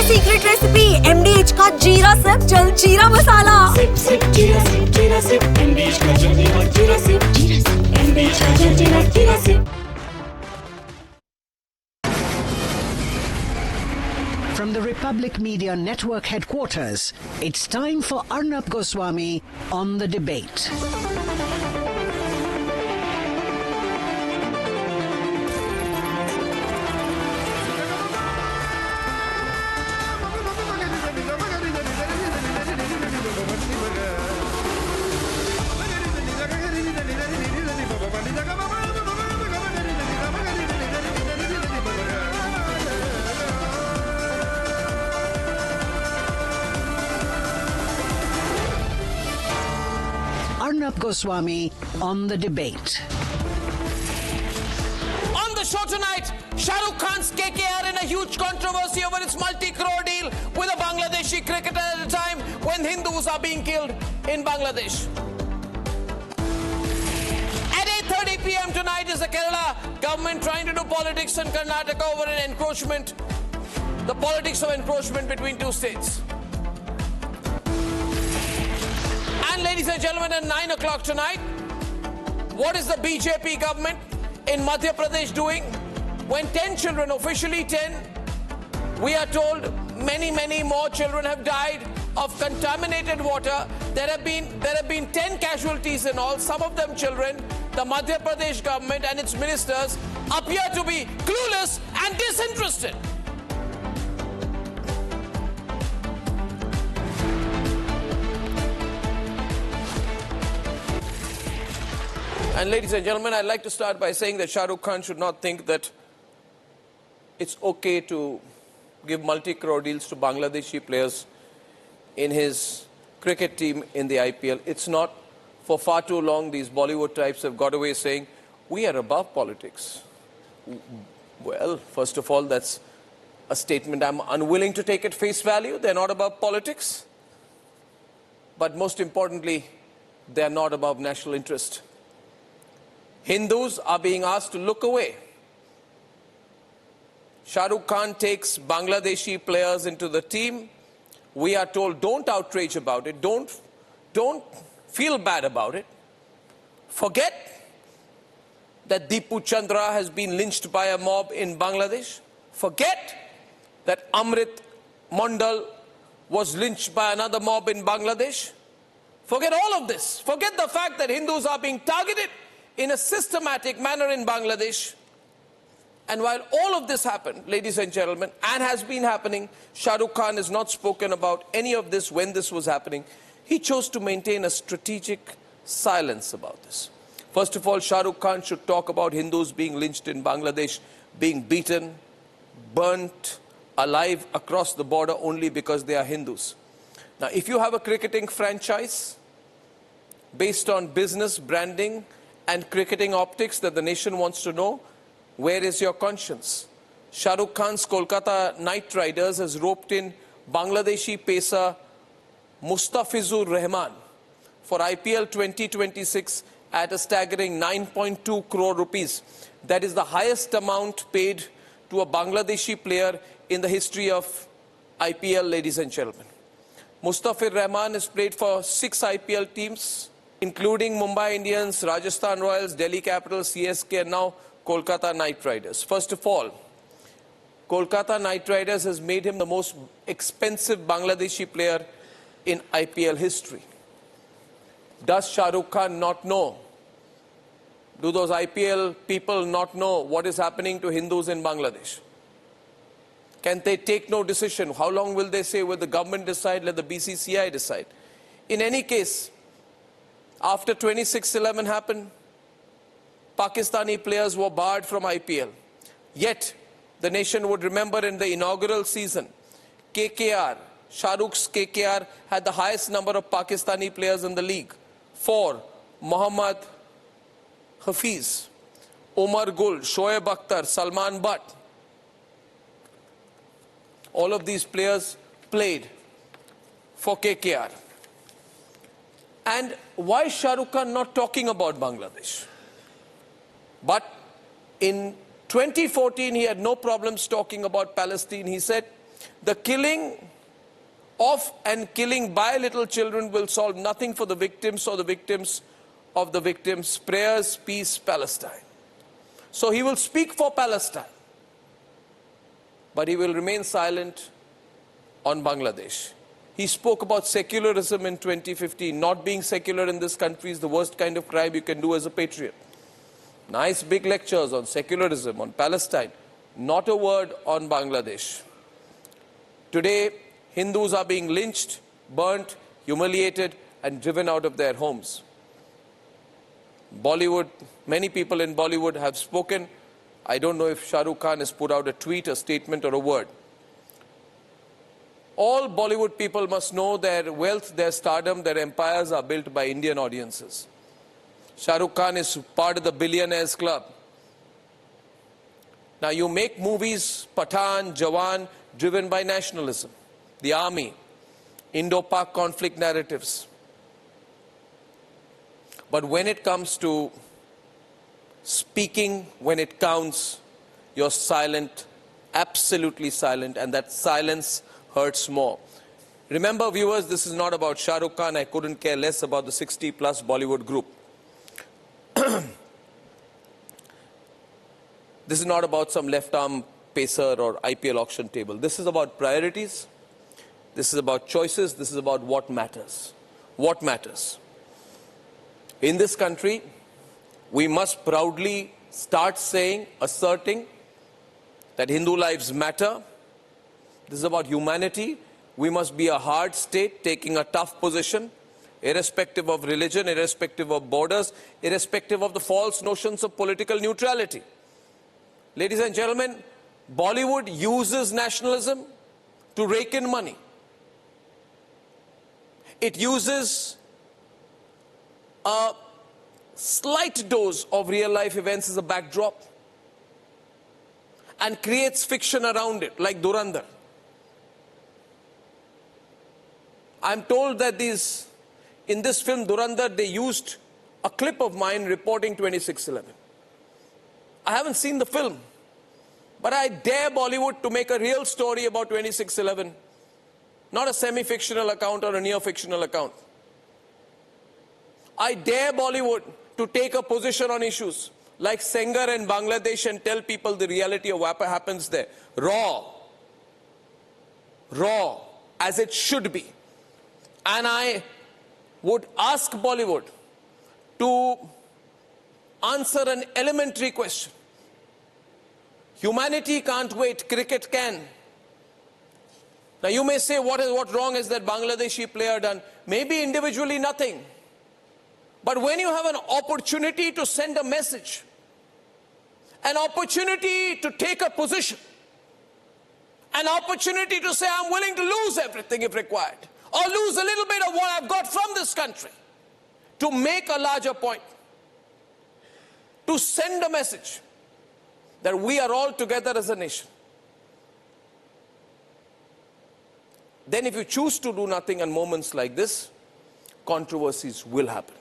Secret recipe MDH का जीरा SIP जल जीरा मसाला। सिप सिप जीरा सिप MDH का जल जीरा सिप MDH का जल जीरा SIP. From the Republic Media Network headquarters, it's time for Arnab Goswami on the debate. Arnab Goswami on the debate. On the show tonight, Shah Rukh Khan's KKR in a huge controversy over its multi-crore deal with a Bangladeshi cricketer at a time when Hindus are being killed in Bangladesh. At 8:30 p.m. tonight is the Kerala government trying to do politics in Karnataka over an encroachment, the politics of encroachment between two states. And ladies and gentlemen, at 9 o'clock tonight, what is the BJP government in Madhya Pradesh doing? When 10 children, officially 10, we are told many more children have died of contaminated water. There have been 10 casualties in all, some of them children. The Madhya Pradesh government and its ministers appear to be clueless and disinterested. And ladies and gentlemen, I'd like to start by saying that Shah Rukh Khan should not think that it's okay to give multi-crore deals to Bangladeshi players in his cricket team in the IPL. It's not. For far too long, these Bollywood types have got away saying, we are above politics. Well, first of all, that's a statement I'm unwilling to take at face value. They're not above politics. But most importantly, they're not above national interest. Hindus are being asked to look away. Shah Rukh Khan takes Bangladeshi players into the team. We are told, don't outrage about it. Don't feel bad about it. Forget that Deepu Chandra has been lynched by a mob in Bangladesh. Forget that Amrit Mondal was lynched by another mob in Bangladesh. Forget all of this. Forget the fact that Hindus are being targeted in a systematic manner in Bangladesh. And while all of this happened, ladies and gentlemen, and has been happening, Shah Rukh Khan has not spoken about any of this when this was happening. He chose to maintain a strategic silence about this. First of all, Shah Rukh Khan should talk about Hindus being lynched in Bangladesh, being beaten, burnt alive across the border only because they are Hindus. Now, if you have a cricketing franchise based on business, branding, and cricketing optics that the nation wants to know, where is your conscience? Shah Rukh Khan's Kolkata Knight Riders has roped in Bangladeshi pacer Mustafizur Rahman for IPL 2026 at a staggering 9.2 crore rupees. That is the highest amount paid to a Bangladeshi player in the history of IPL, ladies and gentlemen. Mustafizur Rahman has played for 6 IPL teams, including Mumbai Indians, Rajasthan Royals, Delhi Capitals, CSK, and now Kolkata Knight Riders. First of all, Kolkata Knight Riders has made him the most expensive Bangladeshi player in IPL history. Does Shah Rukh Khan not know? Do those IPL people not know what is happening to Hindus in Bangladesh? Can they take no decision? How long will they say, will the government decide, let the BCCI decide? In any case, after 26/11 happened, Pakistani players were barred from IPL. Yet, the nation would remember in the inaugural season, KKR, Shah Rukh's KKR had the highest number of Pakistani players in the league. 4, Mohammad Hafiz, Omar Gul, Shoaib Akhtar, Salman Butt. All of these players played for KKR. And why is Shah Rukh Khan not talking about Bangladesh? But in 2014, he had no problems talking about Palestine. He said, The killing of and killing by little children will solve nothing for the victims or the victims of the victims. Prayers, peace, Palestine. So he will speak for Palestine, but he will remain silent on Bangladesh. He spoke about secularism in 2015. Not being secular in this country is the worst kind of crime you can do as a patriot. Nice big lectures on secularism, on Palestine. Not a word on Bangladesh. Today, Hindus are being lynched, burnt, humiliated, and driven out of their homes. Bollywood, many people in Bollywood have spoken. I don't know if Shah Rukh Khan has put out a tweet, a statement, or a word. All Bollywood people must know their wealth, their stardom, their empires are built by Indian audiences. Shah Rukh Khan is part of the billionaires club. Now you make movies, Pathan, Jawan, driven by nationalism, the army, Indo-Pak conflict narratives. But when it comes to speaking, when it counts, you're silent, absolutely silent, and that silence hurts more. Remember, viewers, this is not about Shah Rukh Khan. I couldn't care less about the 60-plus Bollywood group. This is not about some left-arm pacer or IPL auction table. This is about priorities. This is about choices. This is about what matters. What matters? In this country, we must proudly start saying, asserting that Hindu lives matter. This is about humanity. We must be a hard state, taking a tough position, irrespective of religion, irrespective of borders, irrespective of the false notions of political neutrality. Ladies and gentlemen, Bollywood uses nationalism to rake in money. It uses a slight dose of real-life events as a backdrop and creates fiction around it, like Dhurandhar. I'm told that in this film, Dhurandhar, they used a clip of mine reporting 26/11. I haven't seen the film, but I dare Bollywood to make a real story about 26/11, not a semi-fictional account or a near-fictional account. I dare Bollywood to take a position on issues like Sengar and Bangladesh and tell people the reality of what happens there. Raw, as it should be. And I would ask Bollywood to answer an elementary question. Humanity can't wait, cricket can. Now you may say, what wrong is that Bangladeshi player done? Maybe individually nothing. But when you have an opportunity to send a message, an opportunity to take a position, an opportunity to say, I'm willing to lose everything if required, or lose a little bit of what I've got from this country, to make a larger point, to send a message that we are all together as a nation. Then if you choose to do nothing in moments like this, controversies will happen.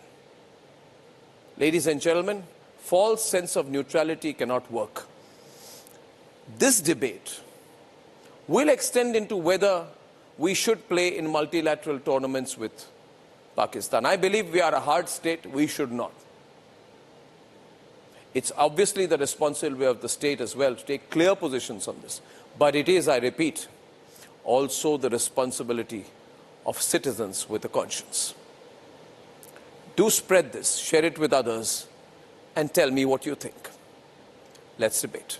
Ladies and gentlemen, false sense of neutrality cannot work. This debate will extend into whether we should play in multilateral tournaments with Pakistan. I believe we are a hard state, we should not. It's obviously the responsibility of the state as well to take clear positions on this. But it is, I repeat, also the responsibility of citizens with a conscience. Do spread this, share it with others, and tell me what you think. Let's debate.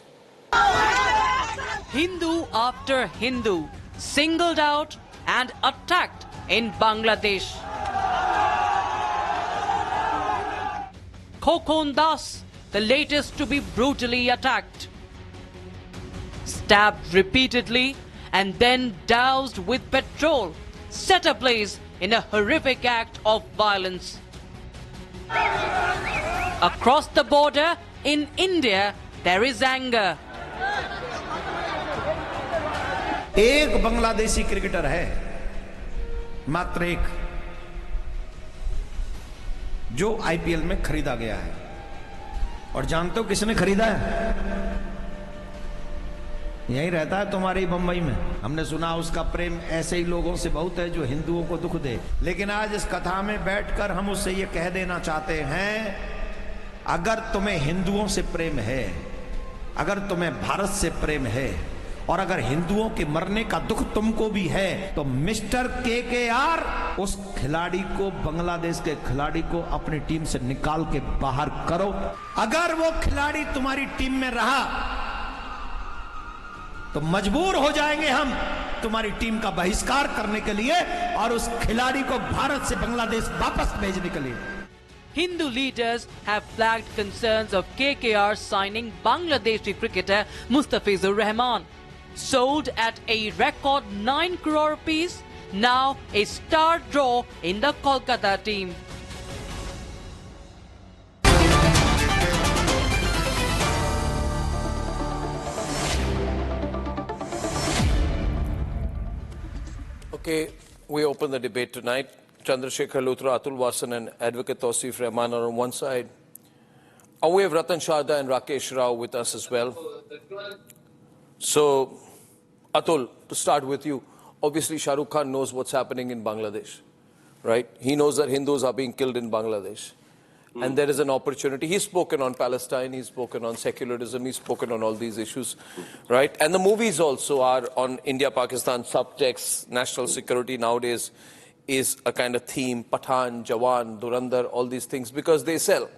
Hindu after Hindu singled out and attacked in Bangladesh. Khokon Das, the latest to be brutally attacked. Stabbed repeatedly and then doused with petrol, set ablaze in a horrific act of violence. Across the border in India, there is anger. एक Bangladeshi cricketer है, मात्र एक, जो IPL में खरीदा गया है। और जानते हो किसने खरीदा है? यही रहता है तुम्हारी बम्बई में। हमने सुना उसका प्रेम ऐसे ही लोगों से बहुत है जो हिंदुओं को दुख दे। लेकिन आज इस कथा में बैठकर हम उससे ये कह देना चाहते हैं, अगर तुम्हें हिंदुओं से प्रेम है, अगर तुम्हें भारत से प्रेम है, और अगर हिंदुओं के मरने का दुख तुमको भी है, तो मिस्टर KKR उस खिलाड़ी को, बांग्लादेश के खिलाड़ी को अपनी टीम से निकाल के बाहर करो। अगर वो खिलाड़ी तुम्हारी टीम में रहा तो मजबूर हो जाएंगे हम तुम्हारी टीम का बहिष्कार करने के लिए और उस खिलाड़ी को भारत से बांग्लादेश वापस भेजने के लिए। Hindu leaders have flagged concerns of KKR signing Bangladeshi cricketer Mustafizur Rahman. Sold at a record 9 crore rupees, now a star draw in the Kolkata team. Okay, we open the debate tonight. Chandrasekhar Luthra, Atul Vasan and Advocate Tausif Rahman are on one side. We have Ratan Sharda and Rakesh Rao with us as well. So, Atul, to start with you, obviously Shah Rukh Khan knows what's happening in Bangladesh, right? He knows that Hindus are being killed in Bangladesh. And there is an opportunity. He's spoken on Palestine, he's spoken on secularism, he's spoken on all these issues, right? And the movies also are on India-Pakistan subtext, national security nowadays is a kind of theme, Pathan, Jawan, Durandar, all these things, because they sell,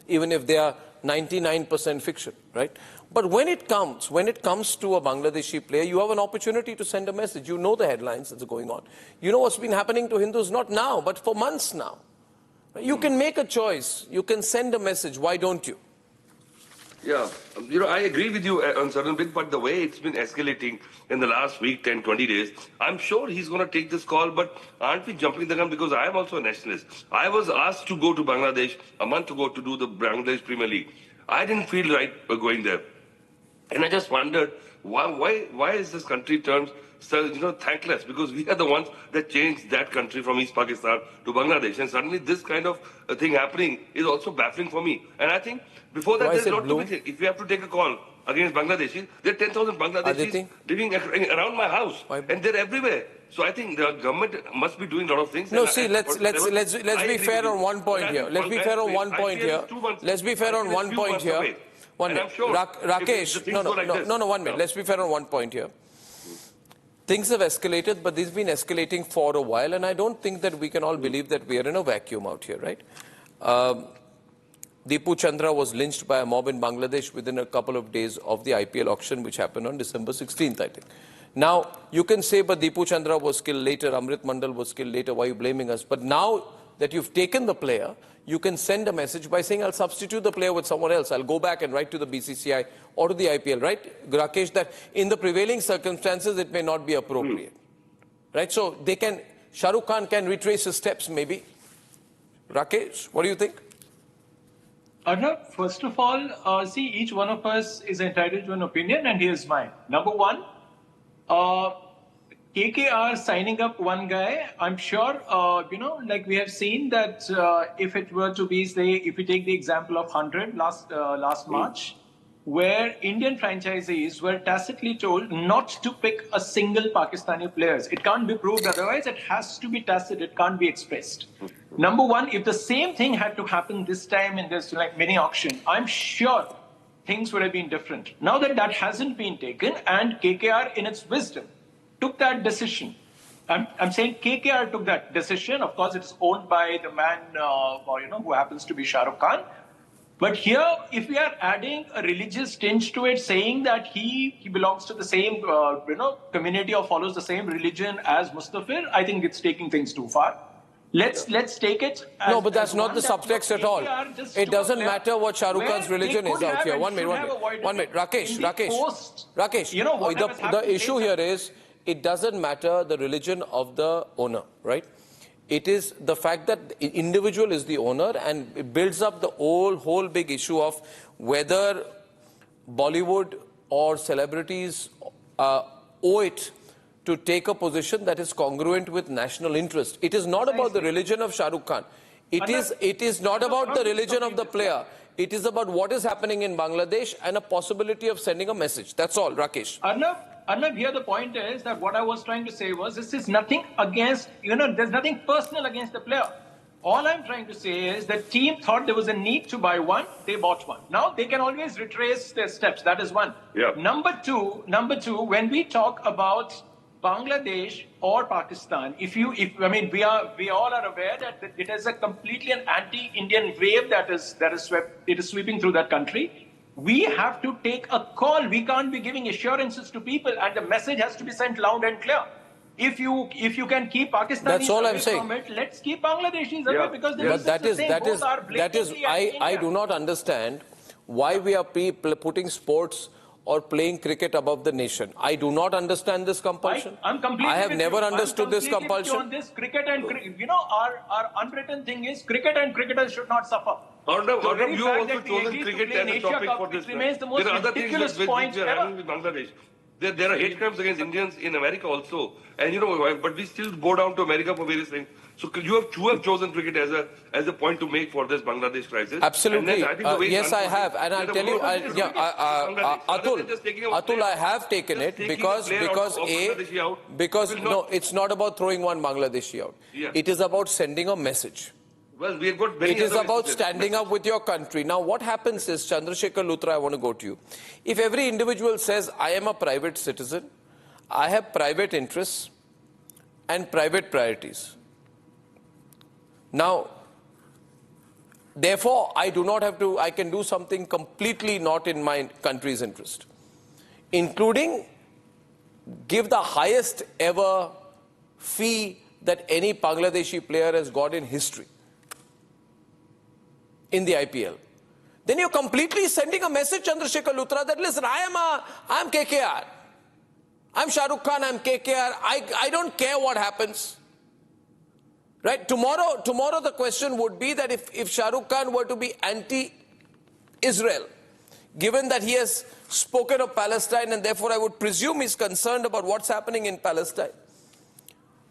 even if they are 99% fiction, right? But when it comes to a Bangladeshi player, you have an opportunity to send a message. You know the headlines that's going on. You know what's been happening to Hindus, not now, but for months now. You can make a choice. You can send a message. Why don't you? Yeah, I agree with you on certain bit, but the way it's been escalating in the last week, 10, 20 days, I'm sure he's going to take this call, but aren't we jumping the gun? Because I am also a nationalist. I was asked to go to Bangladesh a month ago to do the Bangladesh Premier League. I didn't feel right going there. And I just wondered, why is this country turned so, thankless? Because we are the ones that changed that country from East Pakistan to Bangladesh. And suddenly this kind of thing happening is also baffling for me. And I think before that, there's a lot to be said. If we have to take a call against Bangladeshi, there are 10,000 Bangladeshis living around my house. And they're everywhere. So I think the government must be doing a lot of things. No, see, let's be fair on one point here. Let's be fair on one point here. Let's be fair on one point here. 1 minute. Rakesh, no, 1 minute. Let's be fair on one point here. Things have escalated, but this has been escalating for a while, and I don't think that we can all believe that we are in a vacuum out here, right? Deepu Chandra was lynched by a mob in Bangladesh within a couple of days of the IPL auction, which happened on December 16th, I think. Now, you can say, but Deepu Chandra was killed later, Amrit Mandal was killed later, why are you blaming us? But now that you've taken the player, you can send a message by saying, I'll substitute the player with someone else. I'll go back and write to the BCCI or to the IPL, right? Rakesh, that in the prevailing circumstances, it may not be appropriate. Right? So they can, Shah Rukh Khan can retrace his steps, maybe. Rakesh, what do you think? Arnab, first of all, see, each one of us is entitled to an opinion, and here's mine. Number one, KKR signing up one guy, I'm sure, like we have seen that if it were to be, say, if we take the example of 100 last March, where Indian franchisees were tacitly told not to pick a single Pakistani players. It can't be proved otherwise. It has to be tacit. It can't be expressed. Number one, if the same thing had to happen this time in this mini auction, I'm sure things would have been different. Now that that hasn't been taken, and KKR in its wisdom took that decision. I'm saying KKR took that decision. Of course, it's owned by the man, who happens to be Shah Rukh Khan. But here, if we are adding a religious tinge to it, saying that he belongs to the same, community or follows the same religion as Mustafir, I think it's taking things too far. Let's take it. No, but that's not the subtext at all. It doesn't matter what Shah Rukh Khan's religion is out here. 1 minute. Rakesh. The issue here is, it doesn't matter the religion of the owner, right? It is the fact that the individual is the owner, and it builds up the whole big issue of whether Bollywood or celebrities owe it to take a position that is congruent with national interest. It is not about the religion of Shah Rukh Khan. It is not about the religion of the player. It is about what is happening in Bangladesh and a possibility of sending a message. That's all, Rakesh. Arnab, here the point is that what I was trying to say was this is nothing against, there's nothing personal against the player. All I'm trying to say is the team thought there was a need to buy one, they bought one. Now they can always retrace their steps. That is one. Yeah. Number two, when we talk about Bangladesh or Pakistan, we all are aware that it is a completely an anti-Indian wave that is sweeping through that country. We have to take a call. We can't be giving assurances to people, and the message has to be sent loud and clear. If you can keep Pakistanis That's all away I'm saying. From it, let's keep Bangladeshis away because But that is I do not understand why we are putting sports or playing cricket above the nation. I do not understand this compulsion. I have never understood this compulsion. On this cricket and our unwritten thing is cricket and cricketers should not suffer. Arnab, you have also chosen cricket as a topic for this. There are other things that we are having with Bangladesh. There are hate crimes against Indians in America also, and but we still go down to America for various things. So you have chosen cricket as a point to make for this Bangladesh crisis. Absolutely, yes, I have, and I'll tell you, Atul, I have taken it because no, it's not about throwing one Bangladeshi out. Yeah. It is about sending a message. Well, we have got many. It is about standing up with your country. Now, what happens is, Chandrasekhar Luthra, I want to go to you. If every individual says, I am a private citizen, I have private interests and private priorities. Now, therefore, I can do something completely not in my country's interest, including give the highest ever fee that any Bangladeshi player has got in history in the IPL. Then you're completely sending a message, Chandrasekhar Luthra, that listen, I'm KKR. I'm Shah Rukh Khan, I'm KKR. I don't care what happens. Right? Tomorrow the question would be that if Shah Rukh Khan were to be anti-Israel, given that he has spoken of Palestine and therefore I would presume he's concerned about what's happening in Palestine.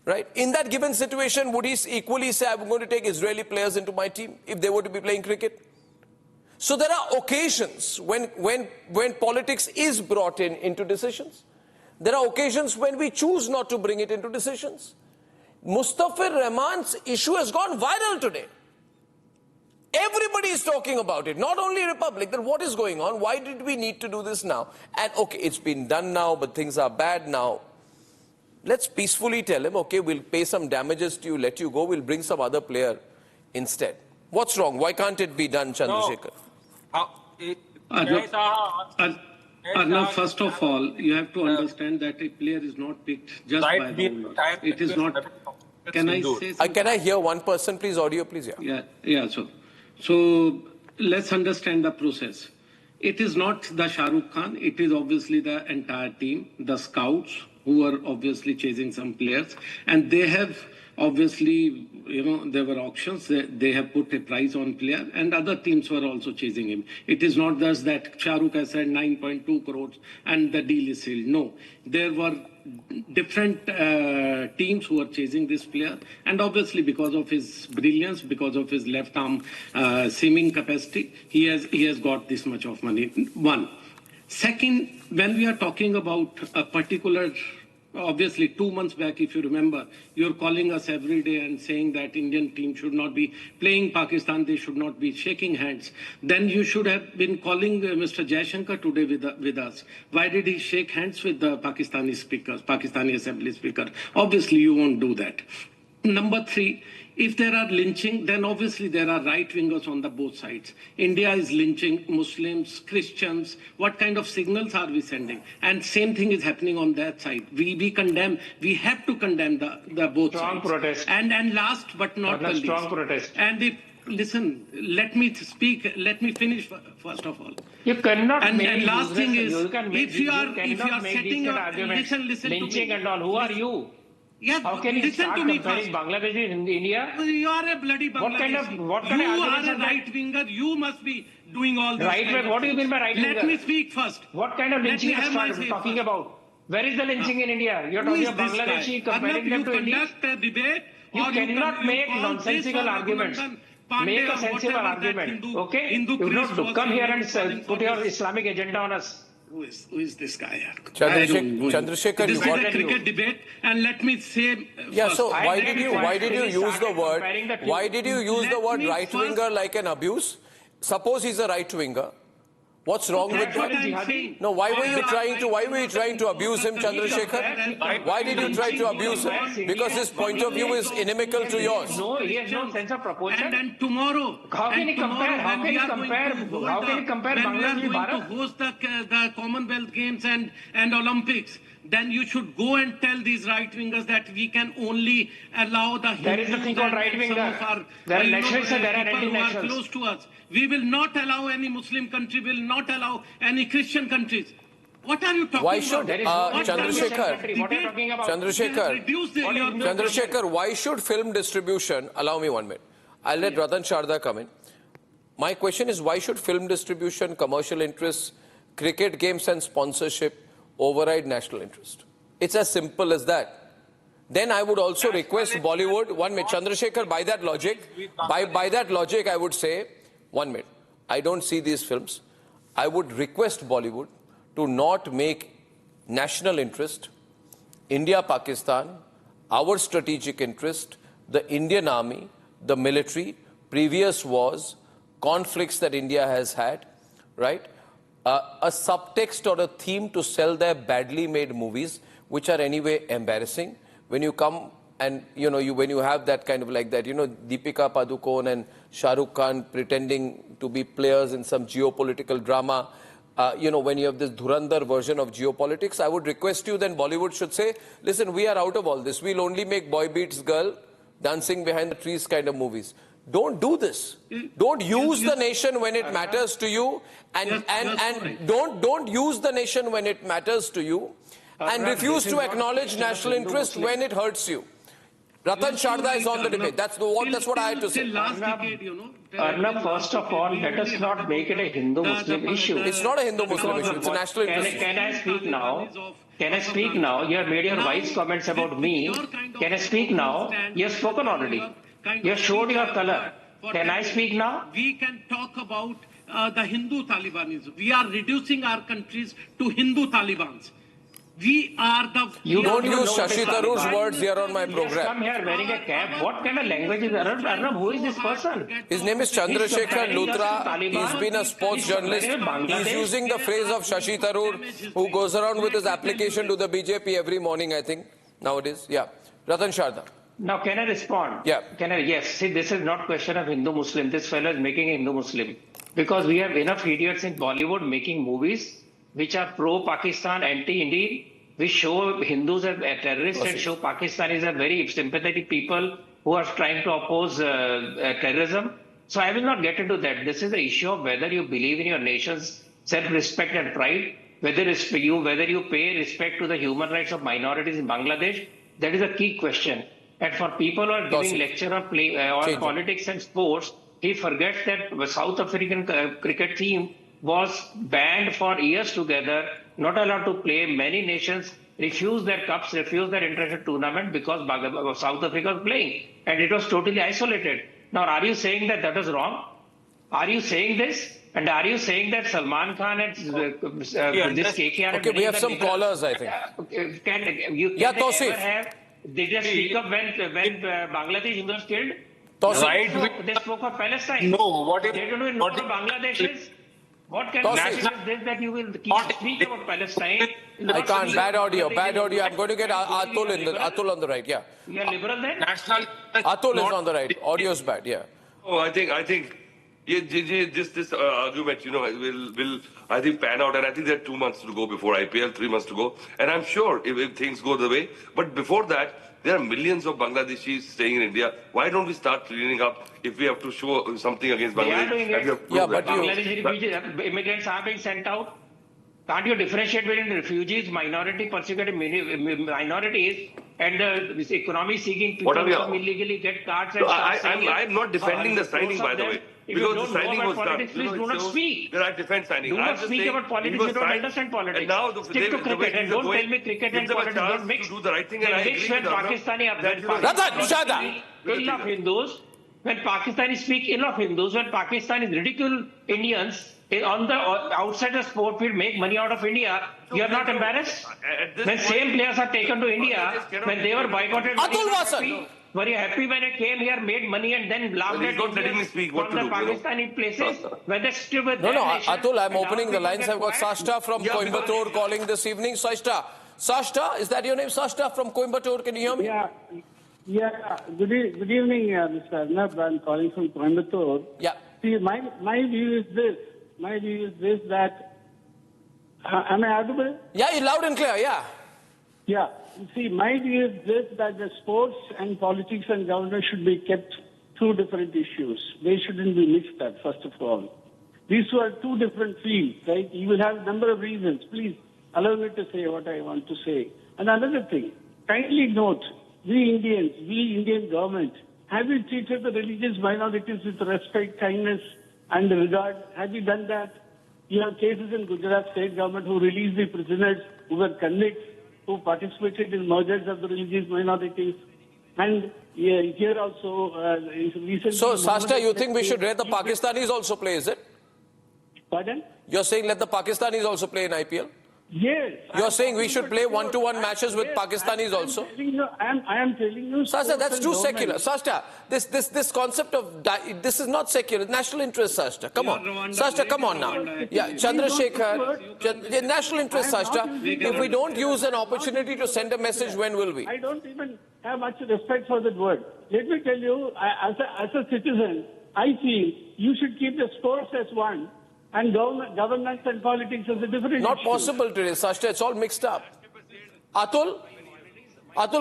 Right? In that given situation, would he equally say, I'm going to take Israeli players into my team if they were to be playing cricket? So there are occasions when politics is brought into decisions. There are occasions when we choose not to bring it into decisions. Mustafir Rahman's issue has gone viral today. Everybody is talking about it, not only Republic. Then what is going on? Why did we need to do this now? And okay, it's been done now, but things are bad now. Let's peacefully tell him, okay, we'll pay some damages to you, let you go, we'll bring some other player instead. What's wrong? Why can't it be done, Chandrasekhar? Arnab, first of all, you have to understand that a player is not picked just by the owner. It is not. Can I say something? Can I hear one person, please? Audio, please. Yeah. So let's understand the process. It is not the Shah Rukh Khan. It is obviously the entire team, the scouts, who are obviously chasing some players, and they have obviously, there were auctions, they have put a price on player, and other teams were also chasing him. It is not just that Shah Rukh has said 9.2 crores and the deal is sealed. No, there were different teams who were chasing this player, and obviously because of his brilliance, because of his left arm seaming capacity, he has got this much of money. One. Second, when we are talking about a particular, obviously 2 months back, if you remember, you're calling us every day and saying that Indian team should not be playing Pakistan, they should not be shaking hands. Then you should have been calling Mr. Jaishankar today with us. Why did he shake hands with the Pakistani speakers, Pakistani Assembly Speaker? Obviously, you won't do that. Number three, if there are lynching, then obviously there are right-wingers on the both sides. India is lynching Muslims, Christians. What kind of signals are we sending? And same thing is happening on that side. We condemn, we have to condemn the both strong sides. Protest. And last but not the least. Strong protest. And listen, let me speak, let me finish first of all. You cannot and last thing is, if you are setting up, listen lynching to me. and all, who are you? Yeah, how can you start comparing Bangladesh and India? You are a bloody Bangladeshi. What kind of you are a right-winger. You must be doing all this. What do you mean by right-winger? Let me speak first. What kind of lynching are you talking about? Where is the lynching in India? You're talking about Bangladeshi comparing them to India. You conduct a debate. You cannot make nonsensical arguments. make a sensible argument. Okay? You don't come here and put your Islamic agenda on us. Who is this guy? Chandrasekhar, this you is got a cricket debate, and let me say. Yeah. So why did you use the word? Why did you use the word right winger like an abuse? Suppose he's a right winger. What's wrong with that? No, why were you trying to abuse him, Chandrasekhar? Why did you try to abuse him? Because his point of view is inimical to yours. No, he has no sense of proportion. And tomorrow, how can he compare? How can he compare Bangladesh with Bharat? To host the Commonwealth Games and Olympics, then you should go and tell these right wingers that we can only allow the there is nothing called right winger. There are nationalists and there are anti-nationals. Close to us. We will not allow any Muslim country, will not allow any Christian countries. What are you talking why should, about? Chandrasekhar, what are you talking about? Chandrasekhar, why should film distribution, allow me 1 minute, I'll let Ratan Sharda come in. My question is, why should film distribution, commercial interests, cricket games and sponsorship override national interest? It's as simple as that. Then I would also request Bollywood, 1 minute, Chandrasekhar, by that logic, I would say, 1 minute, I don't see these films. I would request Bollywood to not make national interest, India-Pakistan, our strategic interest, the Indian army, the military, previous wars, conflicts that India has had, right? A subtext or a theme to sell their badly made movies, which are anyway embarrassing. When you come and, when you have that kind of like that, Deepika Padukone and Shah Rukh Khan pretending to be players in some geopolitical drama, when you have this Dhurandhar version of geopolitics, I would request you then Bollywood should say, listen, we are out of all this. We'll only make Boy Beats Girl dancing behind the trees kind of movies. Don't do this. Don't use the nation when it matters to you, and don't use the nation when it matters to you, and refuse to acknowledge national interest when it hurts you. Ratan Sharda is on the debate. That's what I had to say. Arnab, first of all, let us not make it a Hindu-Muslim issue. It's not a Hindu-Muslim issue. It's a national interest. Can I speak now? Can I speak now? You have made your wise comments about me. Can I speak now? You have spoken already. You have showed your color. Can I speak now? We can talk about the Hindu Talibanism. We are reducing our countries to Hindu Talibans. We are the... You don't use Shashi Tharoor's words here on my program. Come here wearing a cap. What kind of language is Arnab? Who is this person? His name is Chandrasekhar Luthra. He's been a sports journalist. He's using the phrase of Shashi Tharoor, who goes around with his application to the BJP every morning, I think, nowadays. Yeah. Ratan Sharda. Now, can I respond? Yeah. Yes. See, this is not question of Hindu-Muslim. This fellow is making a Hindu-Muslim. Because we have enough idiots in Bollywood making movies which are pro-Pakistan, anti-Indian, which show Hindus as terrorists and show Pakistanis as very sympathetic people who are trying to oppose terrorism. So I will not get into that. This is the issue of whether you believe in your nation's self-respect and pride, whether you pay respect to the human rights of minorities in Bangladesh. That is a key question. And for people who are giving lecture on politics and sports, he forgets that the South African cricket team was banned for years together, not allowed to play. Many nations refused their cups, refused their international tournament because South Africa was playing. And it was totally isolated. Now, are you saying that that is wrong? Are you saying this? And are you saying that Salman Khan and this KKR... Okay, we have some callers, I think. Tausif. Did they speak up when Bangladesh was killed? Tausif. They spoke of Palestine. No, they don't know what Bangladesh is. What kind of national is this that you will keep speaking about Palestine? I can't. Bad audio. I'm going to get Atul on the right. Yeah. You are liberal then? Atul is on the right. Audio is bad. Yeah. Oh, I think this argument, will I think pan out, and I think there are 2 months to go before IPL, 3 months to go, and I'm sure if things go the way. But before that, there are millions of Bangladeshis staying in India. Why don't we start cleaning up if we have to show something against Bangladesh? But Bangladeshi immigrants are being sent out. Can't you differentiate between refugees, persecuted minorities, and economy-seeking people who illegally get cards and I'm not defending the signing, by the way. Because the signing was done. Please do not speak. I defend signing. Do not speak about politics. You don't understand politics. And now stick to cricket and don't tell me cricket and politics don't mix. Do the right thing, and I agree with Pakistani Ratan Sharda. Kill of Hindus when Pakistanis speak ill of Hindus, when Pakistanis ridicule Indians on the outside the sport field, make money out of India, you are not embarrassed? When same players are taken to India, when they were boycotted, were you happy when it came here, made money and then laughed at from the Pakistani places? When they stood with No, Atul, I'm opening the lines. I've got Sashta from Coimbatore calling this evening. Sashta, is that your name? Sashta from Coimbatore, can you hear me? Yeah. Good evening, Mr. Arnab. I'm calling from Coimbatore. Yeah. See, my view is this. My view is this, that... am I audible? Yeah, you're loud and clear, yeah. Yeah. See, my view is this, that the sports and politics and governance should be kept two different issues. They shouldn't be mixed up, first of all. These two are two different fields, right? You will have a number of reasons. Please allow me to say what I want to say. And another thing, kindly note, we Indian government, have you treated the religious minorities with respect, kindness, and regard? Have you done that? You have cases in Gujarat state government who released the prisoners who were convicts, who participated in murders of the religious minorities. And here also, recently... So, Sashta, you think we should let the Pakistanis also play, is it? Pardon? You're saying let the Pakistanis also play in IPL? Yes. You're saying we should play one-to-one matches with Pakistanis also? I am telling you... Sashta, that's too secular. Sashta, this concept of... this is not secular. National interest, Sashta. Come on. Sashta, come on now. Yeah, Chandrasekhar. National interest, Sashta. If we don't use an opportunity to send a message, when will we? I don't even have much respect for that word. Let me tell you, as a citizen, I feel you should keep the sports as one, and governance and politics is a different Not issue. possible today, Sashta. It's all mixed up. Atul,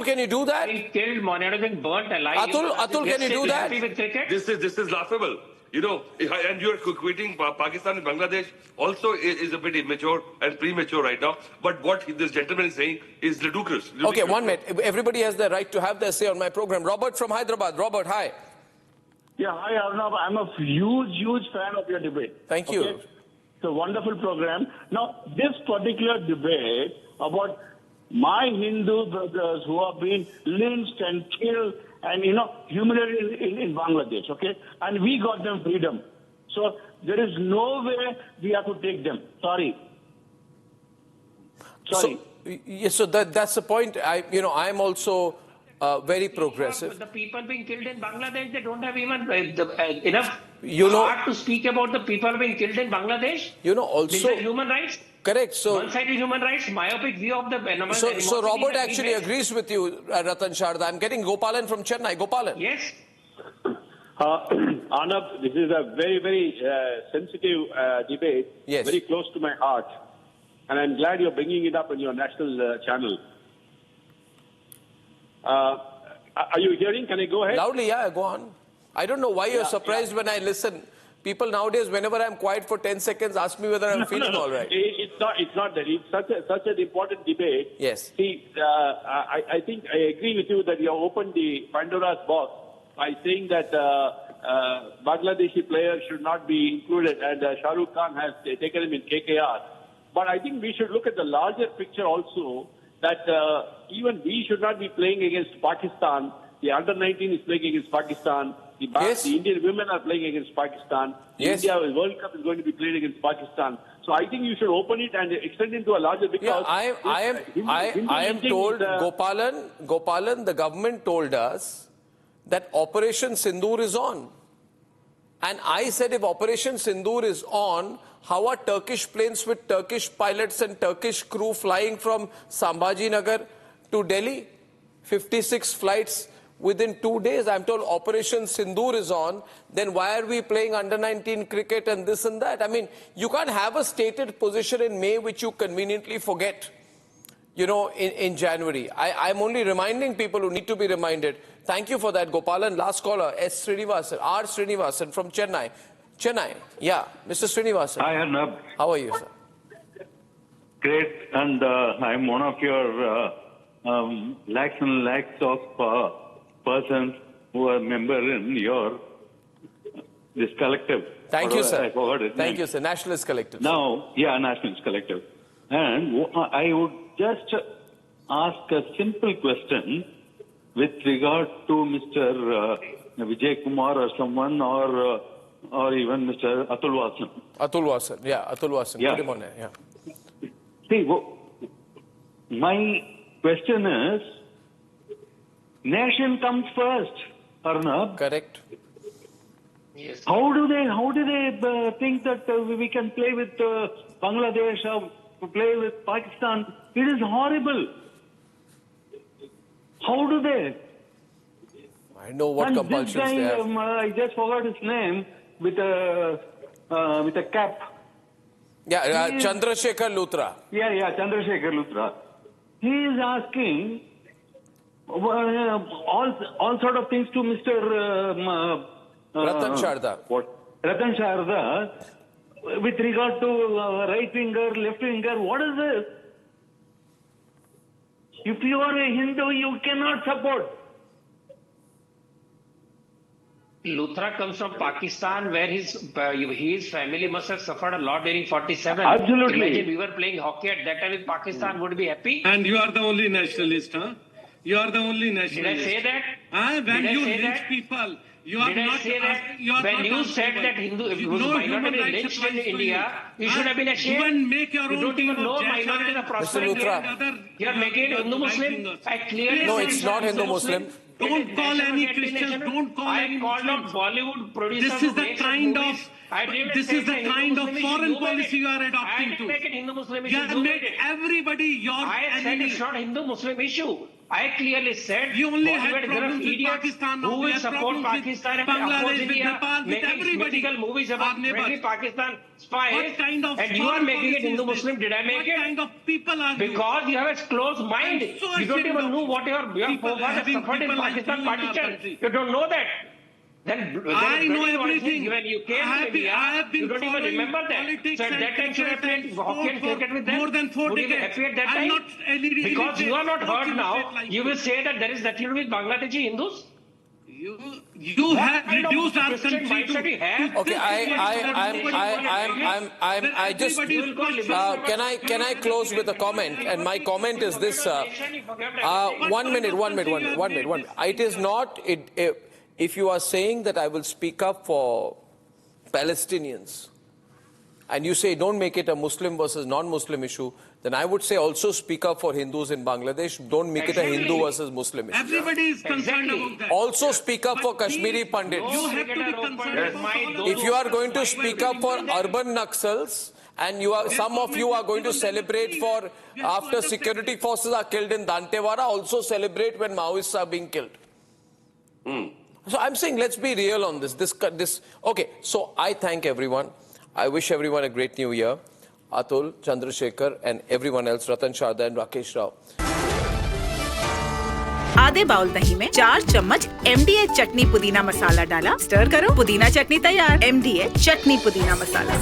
can you do that? Being killed, monitoring, burnt alive. Atul, can you do that? This is laughable. You know, and you're equating Pakistan and Bangladesh also is a bit immature and premature right now. But what this gentleman is saying is ludicrous. Okay, 1 minute. Everybody has the right to have their say on my program. Robert from Hyderabad. Robert, hi. Yeah, hi Arnab. I'm a huge fan of your debate. Thank you. Okay? It's a wonderful program. Now, this particular debate about my Hindu brothers who have been lynched and killed and, humiliated in Bangladesh, okay? And we got them freedom. So there is no way we have to take them. Sorry. So that's the point. I'm also very progressive. The people being killed in Bangladesh, they don't have even enough heart to speak about the people being killed in Bangladesh. Also human rights. Correct. So one-sided human rights, myopic view of the So Robert actually agrees with you, Ratan Sharda. I'm getting Gopalan from Chennai. Gopalan. Yes. Arnab, this is a very sensitive debate. Yes. Very close to my heart. And I'm glad you're bringing it up on your national channel. Are you hearing? Can I go ahead? Loudly, yeah, go on. I don't know why you're surprised when I listen. People nowadays, whenever I'm quiet for 10 seconds, ask me whether I'm feeling all right. It's not that. It's such an important debate. Yes. See, I think I agree with you that you have opened the Pandora's box by saying that Bangladeshi players should not be included, and Shah Rukh Khan has taken him in KKR. But I think we should look at the larger picture also, that even we should not be playing against Pakistan. The under-19 is playing against Pakistan. The Indian women are playing against Pakistan. Yes. India World Cup is going to be played against Pakistan. So I think you should open it and extend it to a larger, because I am told, Gopalan, the government told us that Operation Sindoor is on. And I said, if Operation Sindoor is on, how are Turkish planes with Turkish pilots and Turkish crew flying from Sambhajinagar to Delhi? 56 flights within 2 days. I'm told Operation Sindoor is on. Then why are we playing under-19 cricket and this and that? I mean, you can't have a stated position in May which you conveniently forget, in January. I'm only reminding people who need to be reminded. Thank you for that, Gopalan. Last caller, R. Srinivasan from Chennai. Yeah, Mr. Srinivasan. Hi, Arnab. How are you, sir? Great, and I'm one of your lakhs and lakhs of persons who are member in this collective. Thank you, sir. I forgot his Thank name. you, sir. Nationalist Collective. Now, Nationalist Collective. And I would just ask a simple question with regard to Mr. Vijay Kumar or someone, or even Mr. Atul Vasan. Atul Vasan, yeah, Atul Vasan. Yeah. Put him on there, yeah. See, my question is, nation comes first, Arnab. Correct. Yes. How do they think that we can play with Bangladesh or play with Pakistan? It is horrible. How do they? I know what and compulsions this guy, they have. I just forgot his name, with a cap. Yeah, Chandrasekhar Luthra. Yeah, Chandrasekhar Luthra. He is asking all sort of things to Mr. Ratan Sharda. Ratan Sharda, with regard to right winger, left winger. What is this? If you are a Hindu, you cannot support. Luthra comes from Pakistan, where his family must have suffered a lot during 47. Absolutely. Imagine we were playing hockey at that time in Pakistan. Would be happy? And you are the only nationalist, huh? You are the only nationalist. Did I say that? When Did I you say lynch that? people, you are Did not. I say that? You are When not you said answerable. that Hindu, if No minority human rights lynched in applies to India, you should have been Go ashamed. and make your You own don't team even of know Jai minorities are Shah. prospering. Luthra. You are making it Hindu-Muslim. I clearly No, said it's not Hindu-Muslim. Don't call any Christians. Don't call any I called out Muslims. Bollywood producers. This is who the make such kind movies. of I didn't this say is the it's a kind of Hindu-Muslim foreign issue. You made policy it. you are I adopting didn't to. make it Hindu-Muslim issue. You You make made it. everybody your I said enemy. it's not Hindu-Muslim issue. I clearly said You only Bollywood had is problems enough with idiots Pakistan. Now who we will have support problems with Pakistan and Bangladesh, oppose with India, Nepal, with making everybody. mythical movies Our about neighbors. friendly Pakistan spies. What kind of and you are foreign making it policy is Hindu-Muslim. this? Did I make What it? kind of people are you? Because you have a closed mind. I'm so You don't ashamed even of know what your people forefathers having suffered in people like Pakistan you in our partition. country. You don't know that. Then I know everything. When you came I to India, have been you don't even following remember that. politics So at and that time, should I cricket play and hockey and sport cricket with for them? more than 4 Would you be decades. happy at that I'm time? not Because you are not heard now, like you will say that there is nothing to do with Bangladeshi Hindus. You have reduced our country to Okay, I just can I close with a comment, and my comment is this: 1 minute. It is not if you are saying that I will speak up for Palestinians, and you say don't make it a Muslim versus non-Muslim issue, then I would say also speak up for Hindus in Bangladesh. Don't make it a Hindu versus Muslim issue. Everybody is concerned about that. Also speak up for Kashmiri Pandits. You have to be concerned. If you are going to speak up for urban Naxals, and some of you are going to celebrate for after security forces are killed in Dantewara, also celebrate when Maoists are being killed. So I'm saying let's be real on this. Okay, so I thank everyone. I wish everyone a great new year. Atul, Chandrasekhar and everyone else, Ratan Sharda and Rakesh Rao. आधे bowl दही में 4 चम्मच MDH चटनी पुदीना मसाला डाला, stir करो, पुदीना चटनी तैयार। MDH चटनी पुदीना मसाला।